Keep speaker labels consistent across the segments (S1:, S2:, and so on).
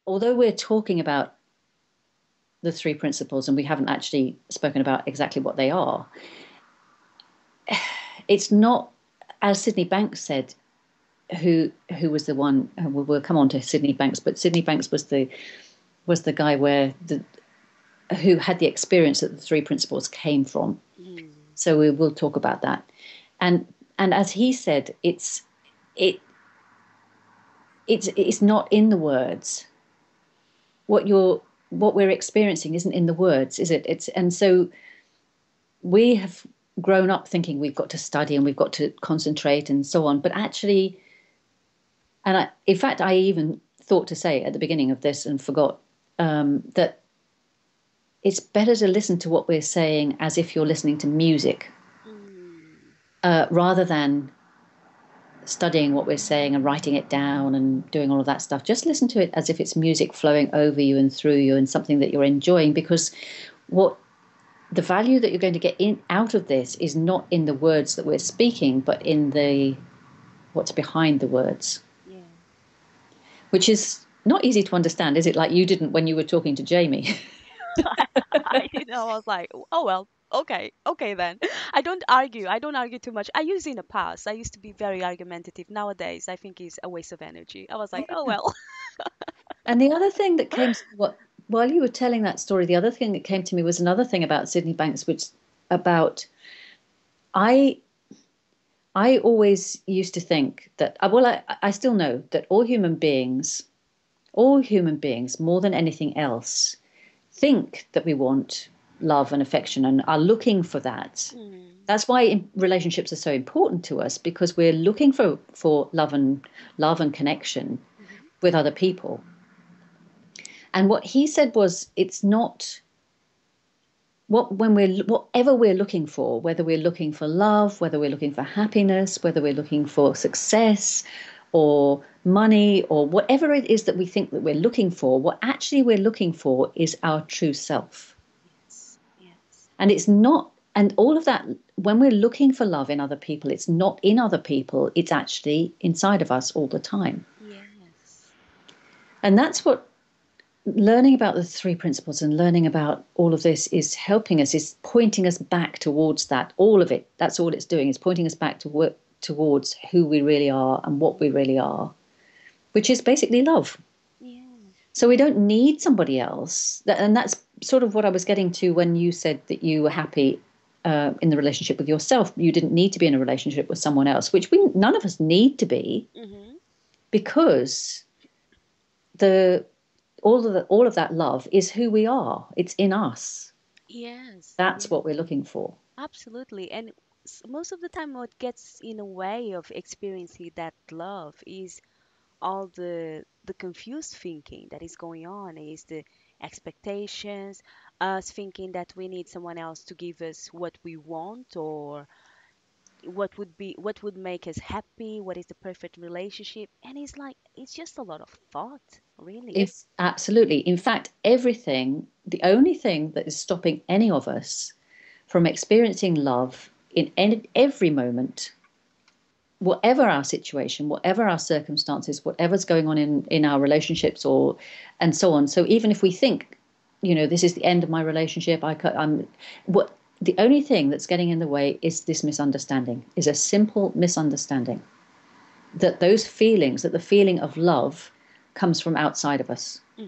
S1: although we're talking about the three principles and we haven't actually spoken about exactly what they are, it's not, as Sydney Banks said, who was the one. We'll come on to Sydney Banks, but Sydney Banks was the guy who had the experience that the three principles came from.
S2: Mm.
S1: So we will talk about that. And as he said, it it's not in the words. What we're experiencing isn't in the words, is it? And so we have grown up thinking we've got to study and we've got to concentrate and so on. But actually, in fact, I even thought to say at the beginning of this and forgot that it's better to listen to what we're saying as if you're listening to music
S2: Mm.
S1: rather than studying what we're saying and writing it down and doing all of that stuff. Just listen to it as if it's music flowing over you and through you and something that you're enjoying, because what the value that you're going to get in out of this is not in the words that we're speaking, but in the what's behind the words,
S2: Yeah.
S1: which is not easy to understand, is it? Like you didn't when you were talking to Jamie.
S2: I was like, oh well, okay, okay then. I don't argue. I don't argue too much. I used in the past. I used to be very argumentative. Nowadays, I think it's a waste of energy. I was like, oh well.
S1: And the other thing that came to while you were telling that story, the other thing that came to me was another thing about Sydney Banks, which about I I always used to think that I still know that all human beings, more than anything else, think that we want love and affection and are looking for that.
S2: Mm.
S1: That's why relationships are so important to us, because we're looking for love and connection
S2: Mhm.
S1: with other people. And what he said was, it's not whatever we're looking for, whether we're looking for love, whether we're looking for happiness, whether we're looking for success or money or whatever it is that we think that we're looking for, what actually we're looking for is our true self.
S2: Yes. Yes.
S1: And it's not, and all of that, when we're looking for love in other people, it's not in other people, it's actually inside of us all the time.
S2: Yes.
S1: And that's what learning about the three principles and learning about all of this is helping us, is pointing us back towards that. All of it, that's all it's doing, is pointing us back to work towards who we really are and what we really are, which is basically love.
S2: Yeah.
S1: So we don't need somebody else. And that's sort of what I was getting to when you said that you were happy in the relationship with yourself. You didn't need to be in a relationship with someone else, which none of us need to be,
S2: Mhm.
S1: because the all of that love is who we are. It's in us.
S2: Yes.
S1: That's
S2: Yes.
S1: what we're looking for.
S2: Absolutely. And most of the time, what gets in the way of experiencing that love is all the confused thinking that is going on, is the expectations, us thinking that we need someone else to give us what we want, or what would make us happy, what is the perfect relationship. And it's like it's just a lot of thought, really.
S1: It's absolutely, in fact, the only thing that is stopping any of us from experiencing love in every moment, whatever our situation, whatever our circumstances, whatever's going on in our relationships or and so on. So even if we think, this is the end of my relationship, I'm what the only thing that's getting in the way is this misunderstanding, is a simple misunderstanding that the feeling of love comes from outside of us.
S2: Hmm.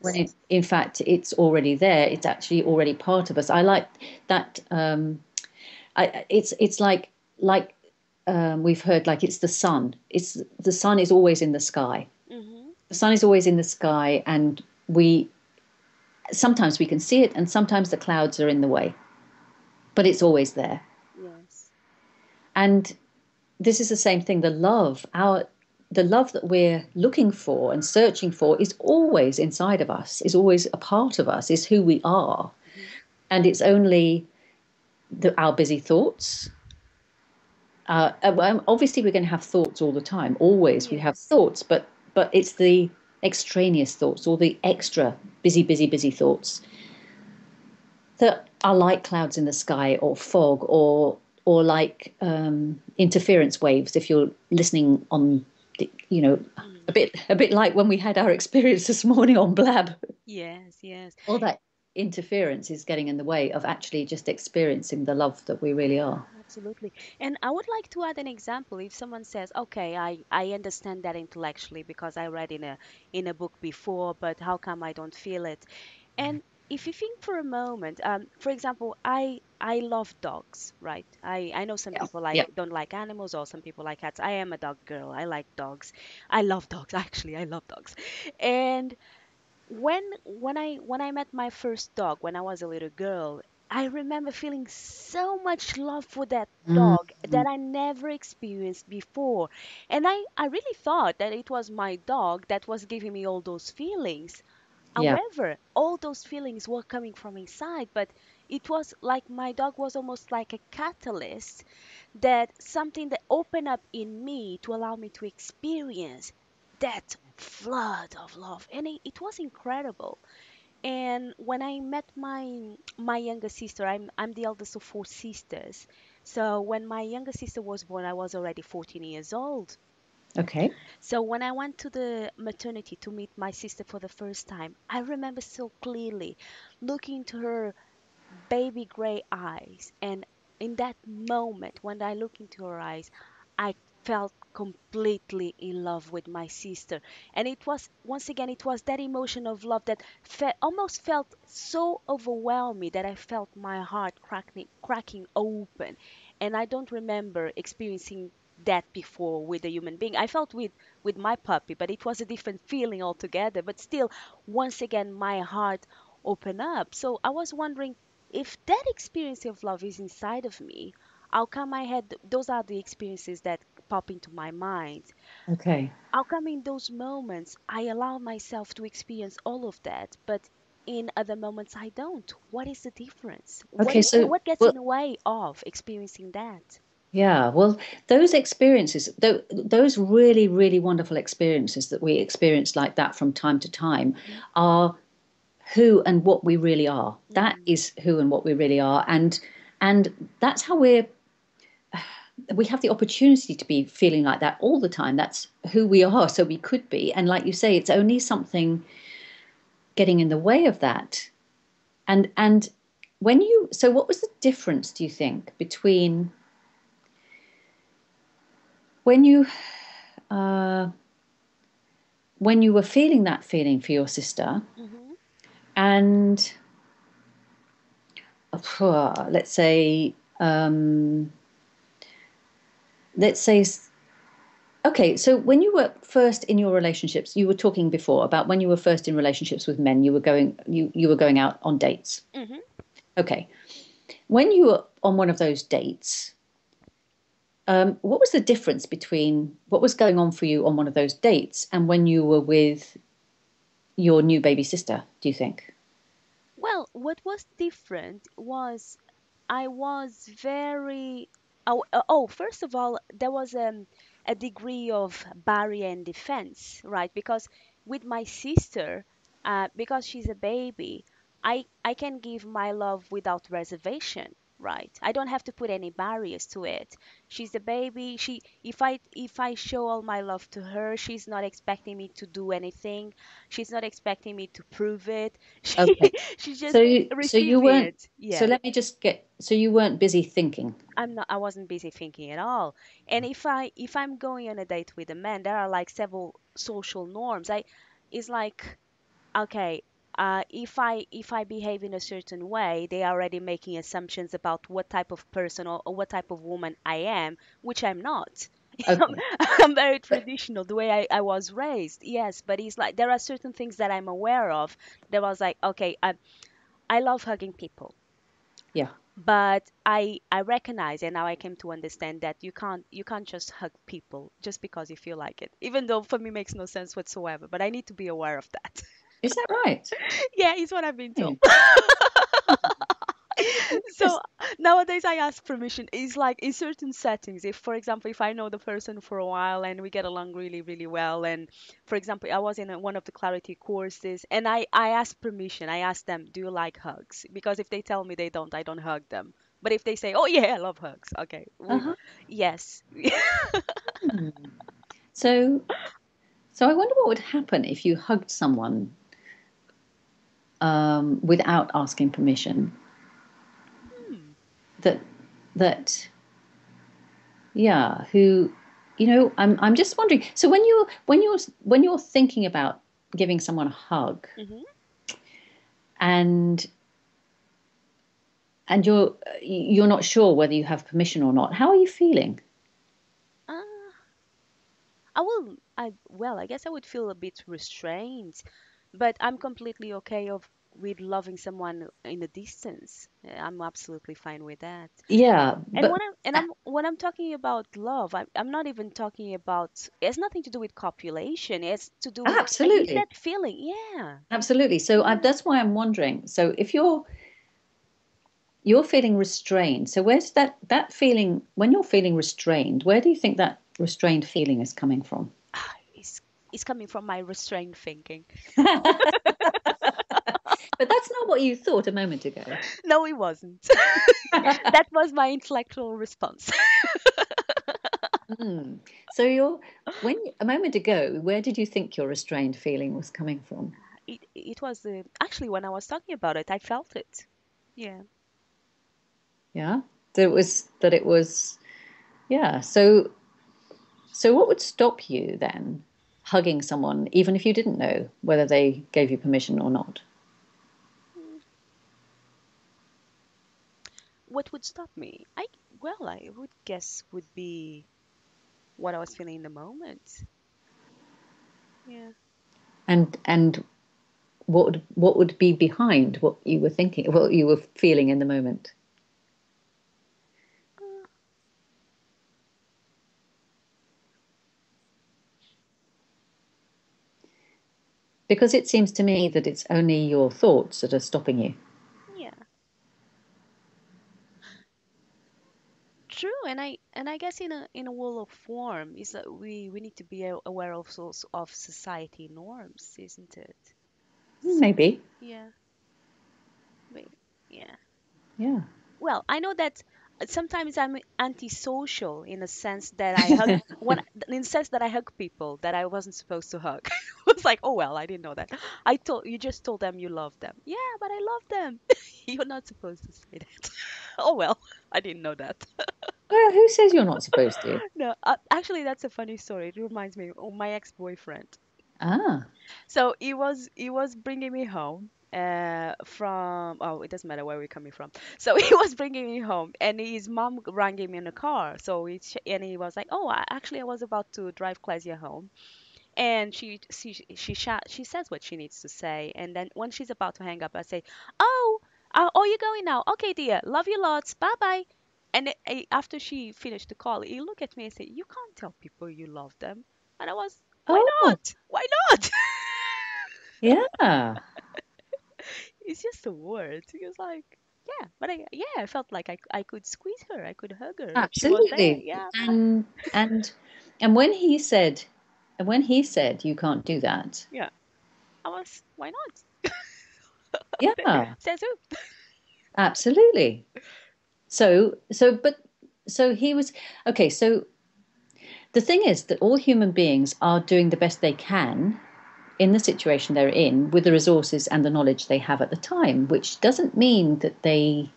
S1: When
S2: Yes.
S1: in fact it's already there, it's actually already part of us. I like that. It's like we've heard, like it's the sun. It's the sun is always in the sky.
S2: Hmm.
S1: The sun is always in the sky, and we sometimes we can see it, and sometimes the clouds are in the way, but it's always there.
S2: Yes.
S1: And this is the same thing. The love that we're looking for and searching for is always inside of us. Is always a part of us. Is who we are,
S2: Hmm.
S1: and it's only our busy thoughts. Obviously, we're going to have thoughts all the time. Always, we have
S2: Yes.
S1: thoughts, but it's the extraneous thoughts or the extra busy, busy, busy thoughts that are like clouds in the sky or fog or like interference waves. If you're listening you know,
S2: Mm.
S1: a bit like when we had our experience this morning on Blab.
S2: Yes, yes.
S1: All that interference is getting in the way of actually just experiencing the love that we really are.
S2: Absolutely. And I would like to add an example. If someone says, okay, I understand that intellectually because I read in a book before, but how come I don't feel it? And if you think for a moment, for example, I love dogs, right? I know some
S1: Yeah.
S2: people
S1: Yeah.
S2: don't like animals or some people like cats. I am a dog girl. I like dogs. I love dogs, actually. I love dogs. And when I met my first dog when I was a little girl, I remember feeling so much love for that
S1: Mm,
S2: dog that I never experienced before. And I really thought that it was my dog that was giving me all those feelings.
S1: yeah.
S2: However, all those feelings were coming from inside, but it was like my dog was almost like a catalyst, that something that opened up in me to allow me to experience that flood of love. And it was incredible. And when I met my younger sister, I'm the eldest of four sisters. So when my younger sister was born, I was already 14 years old.
S1: Okay.
S2: So when I went to the maternity to meet my sister for the first time, I remember so clearly looking into her baby gray eyes. And in that moment, when I look into her eyes, I felt completely in love with my sister. And it was, once again, it was that emotion of love that almost felt so overwhelming that I felt my heart cracking open. And I don't remember experiencing that before with a human being. I felt with my puppy, but it was a different feeling altogether. But still, once again, my heart opened up. So I was wondering, if that experience of love is inside of me, how come I had those are the experiences that pop into my mind?
S1: Okay.
S2: How come in those moments I allow myself to experience all of that, but in other moments I don't? What is the difference?
S1: Okay. So,
S2: What gets
S1: well,
S2: in the way of experiencing that?
S1: yeah. Well, those experiences, those really, really wonderful experiences that we experience like that from time to time,
S2: Mhm.
S1: are who and what we really are. That
S2: Mm,
S1: is who and what we really are, and that's how we have the opportunity to be feeling like that all the time. That's who we are, so we could be. And like you say, it's only something getting in the way of that. And when you so what was the difference, do you think, between when you uh, when you were feeling that feeling for your sister
S2: mhm,
S1: and let's say let's say okay, so when you were first in your relationships, you were talking before about when you were first in relationships with men, you were going out on dates.
S2: mhm.
S1: Okay. When you were on one of those dates, what was the difference between what was going on for you on one of those dates and when you were with your new baby sister, do you think?
S2: Well, what was different was I was very. First of all, there was a degree of barrier and defense, right? Because with my sister, because she's a baby, I can give my love without reservation, right? I don't have to put any barriers to it. She's a baby. If I show all my love to her, she's not expecting me to do anything. She's not expecting me to prove it.
S1: Okay.
S2: She's
S1: So
S2: just
S1: you
S2: receiving
S1: weren't
S2: it.
S1: so
S2: Yeah.
S1: let me just get so you weren't busy thinking.
S2: I wasn't busy thinking at all. And if I'm going on a date with a man, there are like several social norms. It's like, okay, if I behave in a certain way, they are already making assumptions about what type of person or what type of woman I am, which I'm not. I'm,
S1: Okay.
S2: I'm very
S1: But
S2: traditional the way I was raised. Yes, but it's like there are certain things that I'm aware of. That was like, okay, I love hugging people,
S1: yeah.
S2: but I recognize, and now I came to understand that you can't just hug people just because you feel like it, even though for me makes no sense whatsoever, but I need to be aware of that.
S1: Is that right?
S2: Yeah, it's what I've been
S1: Yeah.
S2: told. So
S1: Interest-
S2: nowadays I ask permission. It's like in certain settings, if for example, if I know the person for a while and we get along really really well, and for example I was in one of the clarity courses, and I ask permission. I ask them, do you like hugs? Because if they tell me they don't, I don't hug them. But if they say, oh yeah, I love hugs, okay,
S1: Uh-huh.
S2: yes.
S1: Hmm. So So I wonder what would happen if you hugged someone without asking permission.
S2: Hmm.
S1: That that yeah, who I'm just wondering. So when you're thinking about giving someone a hug
S2: Hmm.
S1: and you're not sure whether you have permission or not, how are you feeling?
S2: Uh, I will. I guess I would feel a bit restrained, but I'm completely okay with loving someone in a distance. I'm absolutely fine with that.
S1: Yeah,
S2: And
S1: but
S2: when I'm talking about love, I'm not even talking about. It's nothing to do with copulation. It's to do with, like you
S1: absolutely.
S2: said, feeling. Yeah,
S1: Absolutely. So
S2: yeah.
S1: that's why I'm wondering. So if you're feeling restrained, so where's that feeling when you're feeling restrained? Where do you think that restrained feeling is coming from?
S2: It's coming from my restrained thinking.
S1: But that's not what you thought a moment ago.
S2: No, it wasn't. That was my intellectual response.
S1: Hmm. So a moment ago, where did you think your restrained feeling was coming from?
S2: It was actually when I was talking about it, I felt it. Yeah.
S1: Yeah. That it was yeah. So what would stop you then hugging someone, even if you didn't know whether they gave you permission or not?
S2: Mm, what would stop me? I would guess would be what I was feeling in the moment. Yeah.
S1: And what would be behind what you were thinking, what you were feeling in the moment?
S2: Uh,
S1: Because it seems to me that it's only your thoughts that are stopping you.
S2: yeah. True, and I guess in a world of form is that we need to be aware also of society norms, isn't it? So
S1: Maybe.
S2: yeah, wait, yeah.
S1: Yeah.
S2: Well, I know that sometimes I'm antisocial in a sense that I hug when in the sense that I hug people that I wasn't supposed to hug. It's like, oh well, I didn't know that. You just told them you love them. Yeah, but I love them. You're not supposed to say that. Oh well, I didn't know that.
S1: Well, who says you're not supposed to?
S2: No, actually, that's a funny story. It reminds me of my ex-boyfriend.
S1: Ah.
S2: So he was bringing me home from, oh, it doesn't matter where we're coming from. So he was bringing me home, and his mom rang him in the car. So he was like, oh, actually I was about to drive Claudia home, and she says what she needs to say, and then when she's about to hang up, I say, oh, oh, you're going now? Okay, dear, love you lots, bye bye. And after she finished the call, he looked at me and said, you can't tell people you love them. And I was, why
S1: Oh,
S2: not? Why not?
S1: yeah.
S2: It's just a word. He was like, yeah, but I felt like I could squeeze her, I could hug her if she was there.
S1: Absolutely.
S2: Yeah,
S1: And when he said you can't do that,
S2: yeah. I was, why not?
S1: yeah,
S2: Says who?
S1: absolutely. So he was okay. So the thing is that all human beings are doing the best they can in the situation they're in with the resources and the knowledge they have at the time, which doesn't mean that they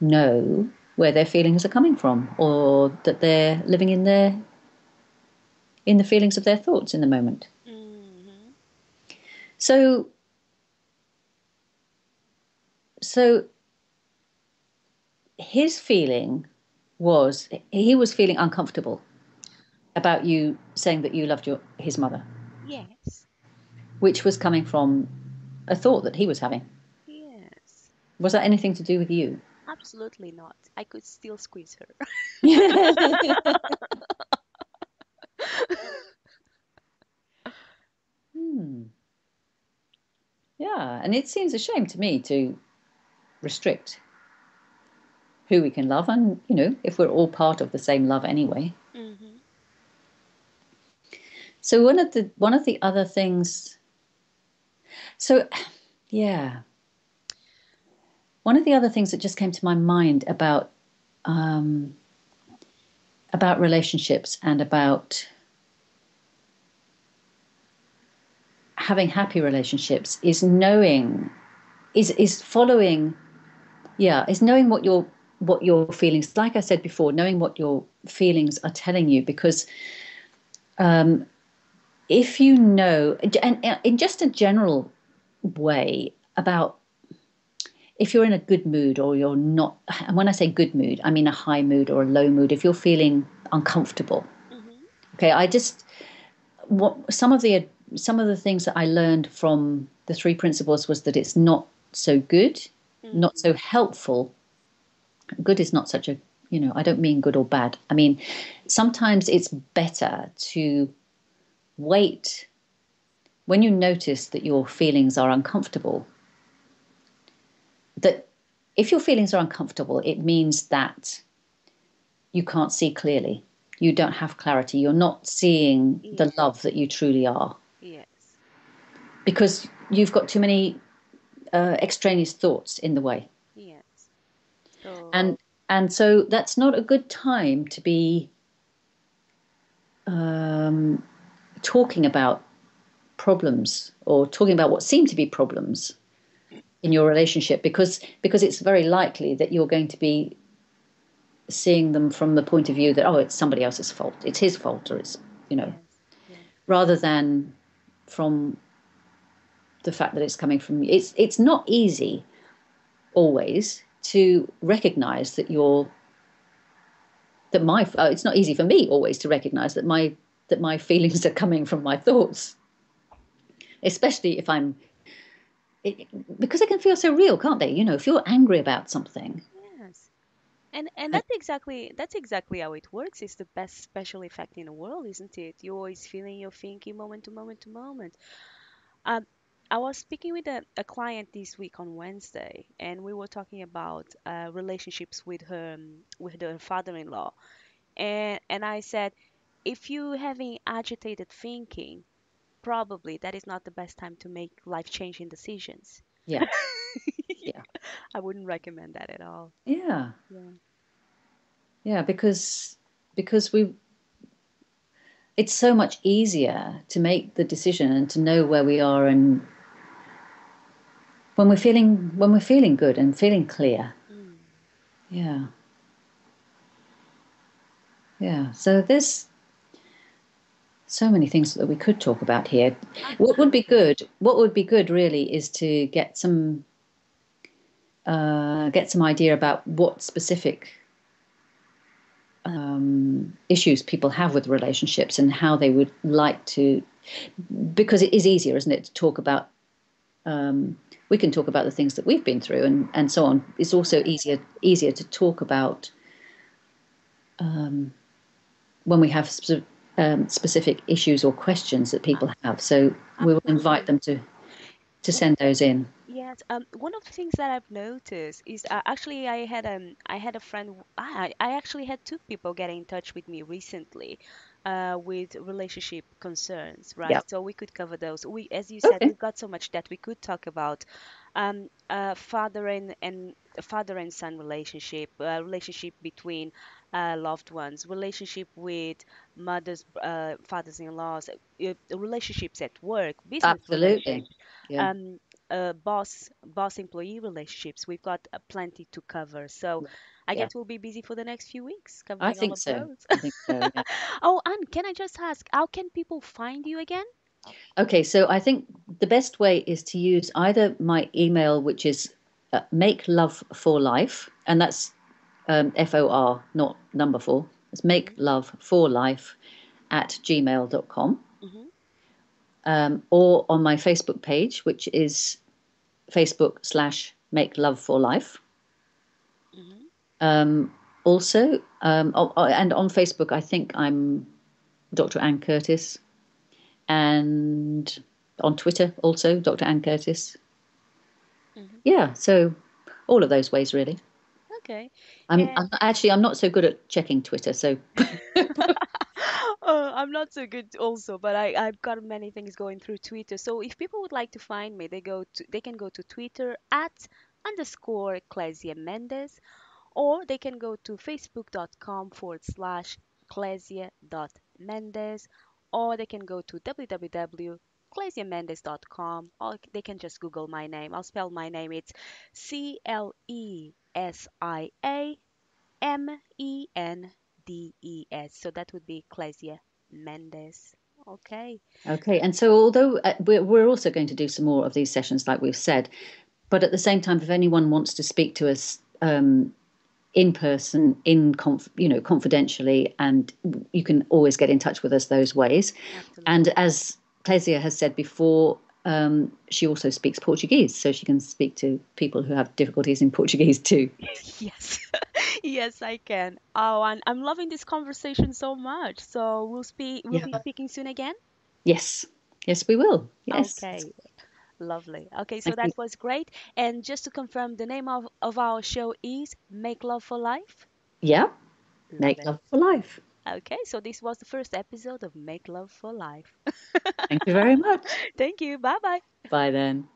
S1: know where their feelings are coming from or that they're living in the feelings of their thoughts in the moment.
S2: Hmm.
S1: So so his feeling was he was feeling uncomfortable about you saying that you loved his mother,
S2: Yes.
S1: which was coming from a thought that he was having.
S2: Yes.
S1: Was that anything to do with you?
S2: Absolutely not. I could still squeeze her.
S1: Hmm. Yeah, and it seems a shame to me to restrict who we can love, and if we're all part of the same love anyway.
S2: Hmm.
S1: So one of the other things, so yeah, one of the other things that just came to my mind um, about relationships and about having happy relationships is knowing, is following, yeah, is knowing what your feelings, like I said before, knowing what your feelings are telling you. Because if you know, and in just a general way, about if you're in a good mood or you're not, and when I say good mood, I mean a high mood or a low mood, if you're feeling uncomfortable.
S2: Mhm.
S1: Okay, what some of the things that I learned from the three principles was that it's not so good, not
S2: Mhm.
S1: so helpful. Good is not such a, I don't mean good or bad. I mean, sometimes it's better to wait when you notice that your feelings are uncomfortable. That if your feelings are uncomfortable, it means that you can't see clearly. You don't have clarity. You're not seeing the
S2: Yes.
S1: love that you truly are
S2: Yes.
S1: because you've got too many extraneous thoughts in the way.
S2: Yes. So,
S1: And and so that's not a good time to be um, talking about problems or talking about what seem to be problems in your relationship, because it's very likely that you're going to be seeing them from the point of view that, oh, it's somebody else's fault, it's his fault, or it's,
S2: yes. Yes.
S1: rather than from the fact that it's coming from you. It's not easy always to recognize that you're that my it's not easy for me always to recognize that my feelings are coming from my thoughts, especially if it, because they can feel so real, can't they? If you're angry about something.
S2: Yes. And
S1: I,
S2: that's exactly how it works. It's the best special effect in the world, isn't it? You're always feeling your thinking moment to moment to moment. Um, I was speaking with a client this week on Wednesday, and we were talking about relationships with her father-in-law. And I said, if you having agitated thinking, probably that is not the best time to make life-changing decisions.
S1: yeah, yeah,
S2: I wouldn't recommend that at all.
S1: yeah,
S2: Yeah.
S1: yeah, because it's so much easier to make the decision and to know where we are, and when we're feeling good and feeling clear.
S2: Mm.
S1: Yeah, yeah. So there's so many things that we could talk about here.
S2: Absolutely.
S1: What would be good really is to get some idea about what specific issues people have with relationships and how they would like to, because it is easier, isn't it, to talk about. We can talk about the things that we've been through and so on. It's also
S2: Yeah.
S1: easier to talk about when we have specific issues or questions that people have. So we will invite
S2: Absolutely.
S1: them to send those in.
S2: Yes, one of the things that I've noticed is actually I had a friend I actually had two people get in touch with me recently with relationship concerns,
S1: Yeah.
S2: right? So we could cover those. We, as you said,
S1: Okay.
S2: we've got so much that we could talk about. Father and son relationship, relationship between loved ones, relationship with mothers, fathers-in-laws, relationships at work, business
S1: Absolutely.
S2: relationships,
S1: Yeah.
S2: um, boss employee relationships. We've got plenty to cover. So I
S1: Yeah.
S2: guess we'll be busy for the next few weeks
S1: I
S2: covering all
S1: think
S2: of
S1: so.
S2: those.
S1: I think so. Yeah.
S2: Oh, Anne, can I just ask, how can people find you again?
S1: Okay. So I think the best way is to use either my email, which is make love for life, and that's FOR, not number four. It's make
S2: Hmm.
S1: love for life at gmail.com,
S2: Hmm.
S1: or on my Facebook page, which is Facebook/make love for life.
S2: Hmm.
S1: Also, and on Facebook, I think I'm Dr. Anne Curtis, and on Twitter also Dr. Anne Curtis.
S2: Hmm.
S1: Yeah, so all of those ways really.
S2: Okay.
S1: I'm actually I'm not so good at checking Twitter, so
S2: I'm not so good also, but I've got many things going through Twitter. So if people would like to find me, they can go to Twitter at underscore Clesia Mendes, or they can go to facebook.com/Clesia.Mendes, or they can go to www.clesia.mendes. ClesiaMendes.com, or they can just Google my name. I'll spell my name. It's ClesiaMendes. So that would be Clesia Mendes. Okay.
S1: Okay, and so although we're also going to do some more of these sessions, like we've said, but at the same time, if anyone wants to speak to us in person, confidentially, and you can always get in touch with us those ways. And
S2: Absolutely.
S1: as Clesia has said before, she also speaks Portuguese, so she can speak to people who have difficulties in Portuguese too.
S2: Yes. Yes, I can. Oh, and I'm loving this conversation so much. So we'll
S1: Yeah.
S2: be speaking soon again.
S1: Yes. Yes, we will. Yes.
S2: Okay. Lovely. Okay, so that
S1: Okay.
S2: was great. And just to confirm, the name of our show is Make Love for Life.
S1: Yeah.
S2: Love
S1: Make
S2: it.
S1: love for life.
S2: Okay, so this was the first episode of Make Love for Life.
S1: Thank you very much.
S2: Thank you. Bye bye.
S1: Bye then.